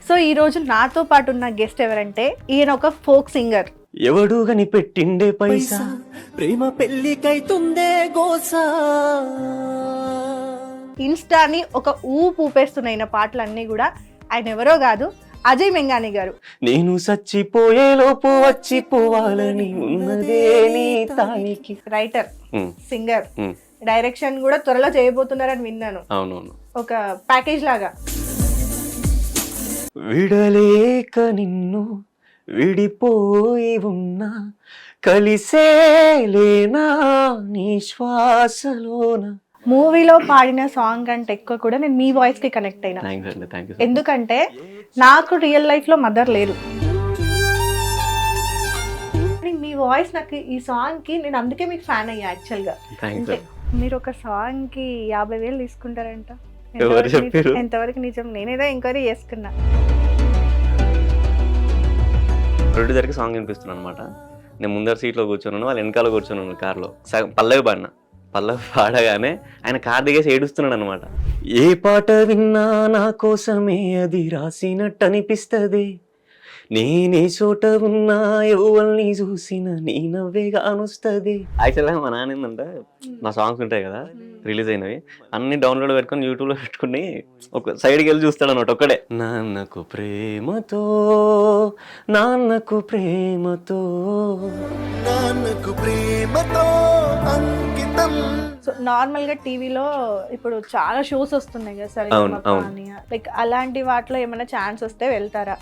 So ఈ రోజు నాతో పాటు ఉన్న గెస్ట్ ఎవరంటే ఈయన ఒక ఫోక్ సింగర్. ఎవడు గని పెట్టిండే పైసా ప్రేమ పెళ్లికైతుందే గోసా. ఇన్స్టాని ఒక ఊపేస్తున్న ఈయన పాటలన్నీ కూడా ఆయన ఎవరో కాదు, అజయ్ మెంగాని గారు. నేను చచ్చిపోయే లోపు వచ్చిపోవాలని ఉన్నదే నీ తానికి. రైటర్, ఉమ్, సింగర్, ఉమ్, డైరెక్షన్ కూడా త్వరలో చేయబోతున్నారని విన్నాను, అవునవును. ఒక ప్యాకేజ్ లాగా. విడలేక నిన్ను విడిపోయి ఉన్నా కలిసేలేనా నీ శ్వాసలోన. మూవీలో పాడిన సాంగ్ కంటే ఎక్కువ కూడా నేను మీ వాయిస్ కి కనెక్ట్ అయినా. థ్యాంక్స్ అండి, థ్యాంక్ యూ. ఎందుకంటే నాకు రియల్ లైఫ్ లో మదర్ లేరు. కానీ మీ వాయిస్ నాకు ఈ సాంగ్ కి నేను అందుకే మీకు ఫ్యాన్ అయ్యా యాక్చువల్ గా. థ్యాంక్స్. మీరు ఒక సాంగ్ కి 50,000 తీసుకుంటారంట. ఎవరు చెప్పారు? ఎంతవరకు నిజం? నేనేదో ఎంక్వైరీ చేసుకున్నా. ప్రొడ్యూసర్కి సాంగ్ వినిపిస్తున్నాను అనమాట. నేను ముందర సీట్లో కూర్చున్నాను, వాళ్ళు వెనకాల కూర్చున్నాను కార్లో. పల్లవి పాడిన, పల్లవి పాడగానే ఆయన కార్ దిగేసి ఏడుస్తున్నాడు అనమాట. ఏ పాట విన్నా నా కోసమే అది రాసినట్టు అనిపిస్తుంది, నేనే చోట ఉన్నా ఎవరిని చూసిన నీ నవ్వే కానొస్తుంది. యాక్చువల్గా మా నాన్న ఏంటంటే నా సాంగ్స్ ఉంటాయి కదా రిలీజ్ అయినవి అన్ని డౌన్లోడ్ పెట్టుకొని యూట్యూబ్లో పెట్టుకుని ఒక సైడ్కి వెళ్ళి చూస్తాడు అనమాట ఒక్కడే. నాన్నకు ప్రేమతో, నాన్నకు ప్రేమతో, నాన్నకు ప్రేమతో అంకితం. సో నార్మల్ గా టీవీలో ఇప్పుడు చాలా షోస్ వస్తున్నాయి కదా సరే, అవును, అవును. లైక్ అలాంటి వాటిలో ఏమైనా ఛాన్స్ వస్తే వెళ్తారా?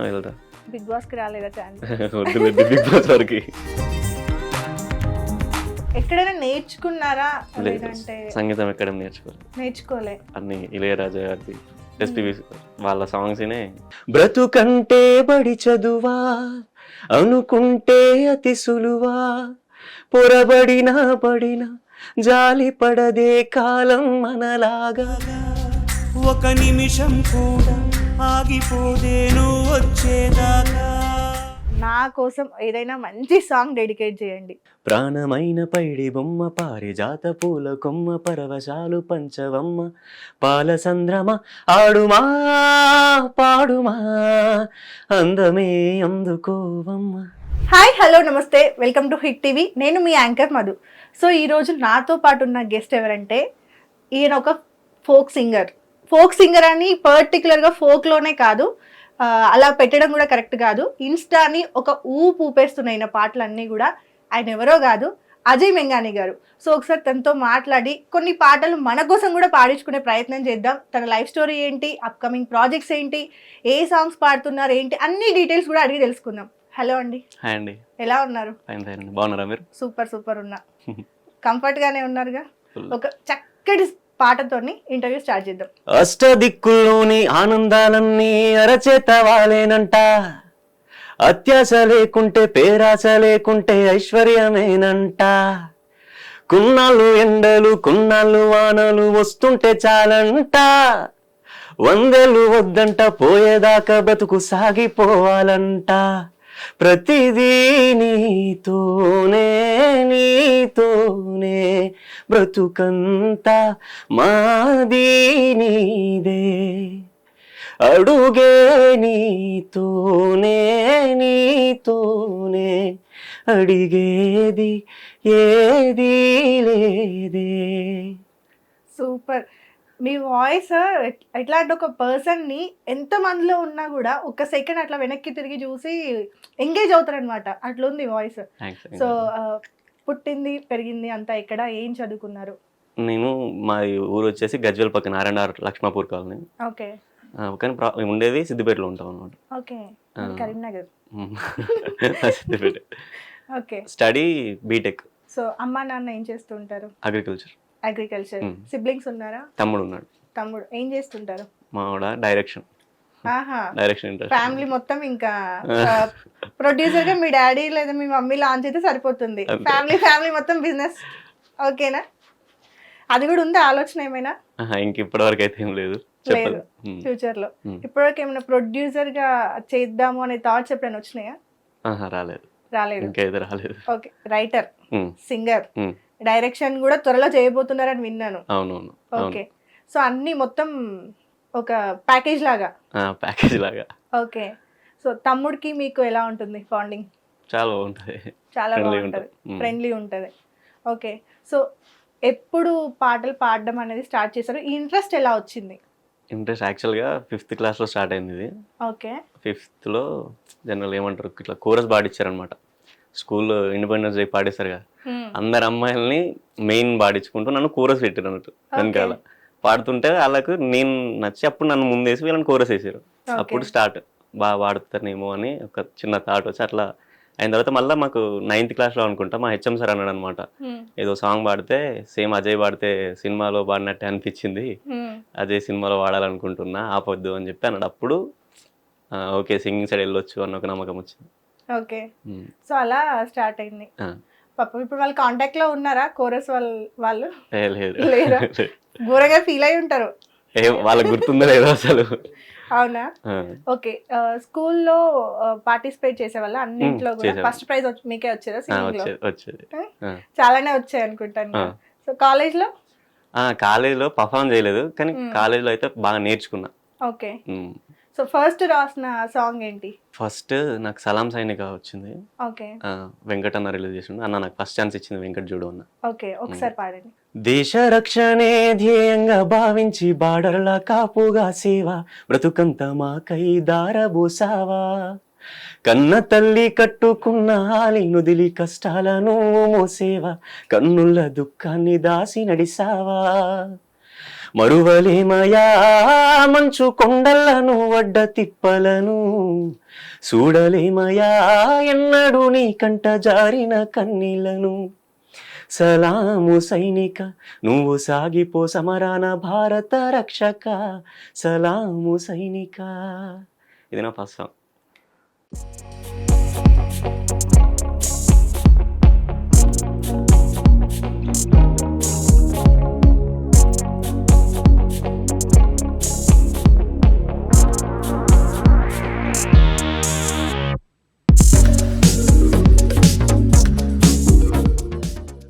వెళ్తా. బిగ్ బాస్ కి రాలేదా ఛాన్స్? బిగ్ బాస్ వరకు ఎక్కడైనా నేర్చుకున్నారా? లేదంటే సంగీతం ఎక్కడ నేర్చుకోలే. అన్ని ఇళయరాజా గారి ఎస్పీబీ వాళ్ళ సాంగ్స్నే. బ్రతుకంటే బడి చదువా అనుకుంటే అతి సులువా, పొరబడినా పడినా జాలి పడదే కాలం మనలాగా. ఒక నిమిషం కూడా ఆగిపోదేను వచ్చేదాకా. నా కోసం ఏదైనా మంచి సాంగ్ డెడికేట్ చేయండి. ప్రాణమైన పైడి బొమ్మ పారిజాత పూల కొమ్మ పరవశాలు పంచవమ్మ పాల సంద్రమ ఆడుమా పాడుమా అందమే అందుకోవమ్మ. హాయ్, హలో, నమస్తే, వెల్కమ్ టు హిట్ టీవీ. నేను మీ యాంకర్ మధు. సో ఈరోజు నాతో పాటు ఉన్న గెస్ట్ ఎవరంటే ఈయన ఒక ఫోక్ సింగర్. ఫోక్ సింగర్ అని పర్టికులర్గా ఫోక్లోనే కాదు, అలా పెట్టడం కూడా కరెక్ట్ కాదు. ఇన్స్టాని ఒక ఊపేస్తున్న ఈయన పాటలన్నీ కూడా ఆయన ఎవరో కాదు, అజయ్ మెంగాని గారు. సో ఒకసారి తనతో మాట్లాడి కొన్ని పాటలు మన కోసం కూడా పాడించుకునే ప్రయత్నం చేద్దాం. తన లైఫ్ స్టోరీ ఏంటి, అప్కమింగ్ ప్రాజెక్ట్స్ ఏంటి, ఏ సాంగ్స్ పాడుతున్నారు ఏంటి, అన్ని డీటెయిల్స్ కూడా అడిగి తెలుసుకుందాం. హలో అండి. హాయ్ అండి. ఎలా ఉన్నారు? బాగున్నారా మీరు? సూపర్ సూపర్ ఉన్నా. కంఫర్ట్ గానే ఉన్నారుగా? ఒక చక్కటి పాటతోని ఇంటర్వ్యూ స్టార్ట్ చేద్దాం. అష్టదిక్కుల్లోని ఆనందాలన్నీ అరచేత వాలేనంట, అత్యాశ లేకుంటే పేరాశ లేకుంటే ఐశ్వర్యమేనంట, కున్నాళ్ళు ఎండలు కున్నాళ్ళు వానలు వస్తుంటే చాలంట, వందలు వద్దంట పోయేదాకా బతుకు సాగిపోవాలంట, ప్రతిదీ నీతోనే నీతోనే బ్రతుకంతా మాది నీదే, అడుగే నీతోనే నీతోనే అడిగేది ఏది లేదే. సూపర్. మీ వాయిస్ ఎట్లా అంటే ఒక పర్సన్ని ఎంత మందిలో ఉన్నా కూడా ఒక్క సెకండ్ అట్లా వెనక్కి తిరిగి చూసి ఎంగేజ్ అవుతారనమాట, అట్లా ఉంది వాయిస్. సో పుట్టింది పెరిగింది అంతా ఎక్కడ, ఏం చదువుకున్నారు? నేను మా ఊరు వచ్చేసి గజ్వెల్ పక్కన R&R లక్ష్మాపూర్ కాలనీ. ఓకే. కానీ మేము ఉండేది సిద్దిపేటలో ఉంటాం అనమాట. Okay. Karimnagar. Siddipet. Okay. Study B Tech. So అమ్మా నాన్న ఏం చేస్తుంటారు? అగ్రికల్చర్. సిబ్లింగ్స్ ఉన్నారా? తమ్ముడు ఉన్నాడు. తమ్ముడు ఏం చేస్తుంటారు? మావాడ డైరెక్షన్. ఆహా. Direction interest. ఫ్యామిలీ మొత్తం ఇంకా ప్రొడ్యూసర్ గా మీ డాడీ లేదా మీ మమ్మీ లాంచ్ అయితే సరిపోతుంది. ఫ్యామిలీ మొత్తం బిజినెస్. ఓకేనా? అది కూడా ఉందా ఆలోచన ఏమైనా? ఇంక ఇప్పటి వరకు అయితే ఏం లేదు. లేదు. ఫ్యూచర్ లో ఇప్పటివరకు ఏమైనా ప్రొడ్యూసర్ గా చేద్దాము అనే థాట్స్ ఎప్పుడైనా వచ్చినాయా? రాలేదు. రాలేదు. రాలేదు. ఓకే. రైటర్, సింగర్, డైరెక్షన్ కూడా త్వరలో చేయబోతున్నారని విన్నాను. అవునవును. ఓకే. సో అన్ని మొత్తం ఒక ప్యాకేజ్ లాగా. ప్యాకేజ్ లాగా. ఓకే. సో తమ్ముడికి మీకు ఎలా ఉంటుంది బాండింగ్? చాలా బాగుంటుంది. చాలా Friendly బాగుంటుంది, ఉంటుంది. ఫ్రెండ్లీ ఉంటుంది. ఓకే. సో ఎప్పుడు పాటలు పాడడం అనేది స్టార్ట్ చేశారు? ఈ ఇంట్రెస్ట్ ఎలా వచ్చింది? ఇంట్రెస్ట్ యాక్చువల్గా 5th క్లాస్లో స్టార్ట్ అయింది ఇది. ఓకే. 5thలో జనరల్ ఏమంటారు ఇట్లా కోరస్ పాడించారనమాట. స్కూల్లో ఇండిపెండెన్స్ డే పాడేశారు కదా, అందరు అమ్మాయిల్ని మెయిన్ పాడించుకుంటూ నన్ను కోరస్ పెట్టారు అన్నట్టు వెనకాల. పాడుతుంటే వాళ్ళకు నేను నచ్చి అప్పుడు నన్ను ముందేసి వీళ్ళని కోరస్ వేసారు. అప్పుడు స్టార్ట్ బాగా పాడుతానేమో అని ఒక చిన్న థాట్ వచ్చి అట్లా అయిన తర్వాత మళ్ళీ మాకు 9th క్లాస్లో అనుకుంటా మా హెచ్ఎం సార్ అన్నాడు అనమాట, ఏదో సాంగ్ పాడితే సేమ్ అజయ్ పాడితే సినిమాలో పాడినట్టే అనిపించింది, అజయ్ సినిమాలో వాడాలనుకుంటున్నా ఆపొద్దు అని చెప్పి అన్నాడు. అప్పుడు ఓకే సింగింగ్ సైడ్ వెళ్ళొచ్చు అన్న ఒక నమ్మకం వచ్చింది. ఓకే. సో అలా స్టార్ట్ అయింది. పాపం ఇప్పుడు వాళ్ళు కాంటాక్ట్ లో ఉన్నారా కోరస్ వాళ్ళు? లేదు లేరా? ఘోరంగా ఫీల్ అయి ఉంటారు. వాళ్ళకి గుర్తుందో లేదో అసలు. అవునా? ఓకే. స్కూల్లో పార్టిసిపేట్ చేసే వాళ్ళ అన్నింటిలో కూడా ఫస్ట్ ప్రైజ్ మీకే వచ్చేదా సింగింగ్ లో? వచ్చేది. చాలానే వచ్చాయి అనుకుంటాను. సో కాలేజ్ లో? కాలేజ్లో పర్ఫార్మ్ చేయలేదు కానీ కాలేజ్లో అయితే బాగా నేర్చుకున్నా. ఓకే. సో ఫస్ట్ రాసిన సాంగ్ ఏంటి? ఫస్ట్ నాకు సలాం సైనిక వచ్చింది. ఓకే. వెంకటన్న రిలీజ్ చేసిండు. అన్న నాకు ఫస్ట్ ఛాన్స్ ఇచ్చింది వెంకట్ చూడు అన్న. ఓకే, ఒకసారి పాడండి. దేశ రక్షణే ధ్యేయంగా భావించి బార్డర్ల కాపుగా సేవ బ్రతుకంత మాకై దారబోసావా, కన్న తల్లి కట్టుకున్న ఆలి నుదిలి కష్టాలను మోసేవా, కన్నుల దుఃఖాన్ని దాసి నడిసావా, మరువలేమయా మంచు కొండలను వడ్డ తిప్పలను, చూడలేమయా ఎన్నడూ నీ కంట జారిన కన్నీళ్లను, సలాము సైనిక నువ్వు సాగిపో సమరాన భారత రక్షక, సలాము సైనిక. ఇది నా ఫస్ట్ సాంగ్.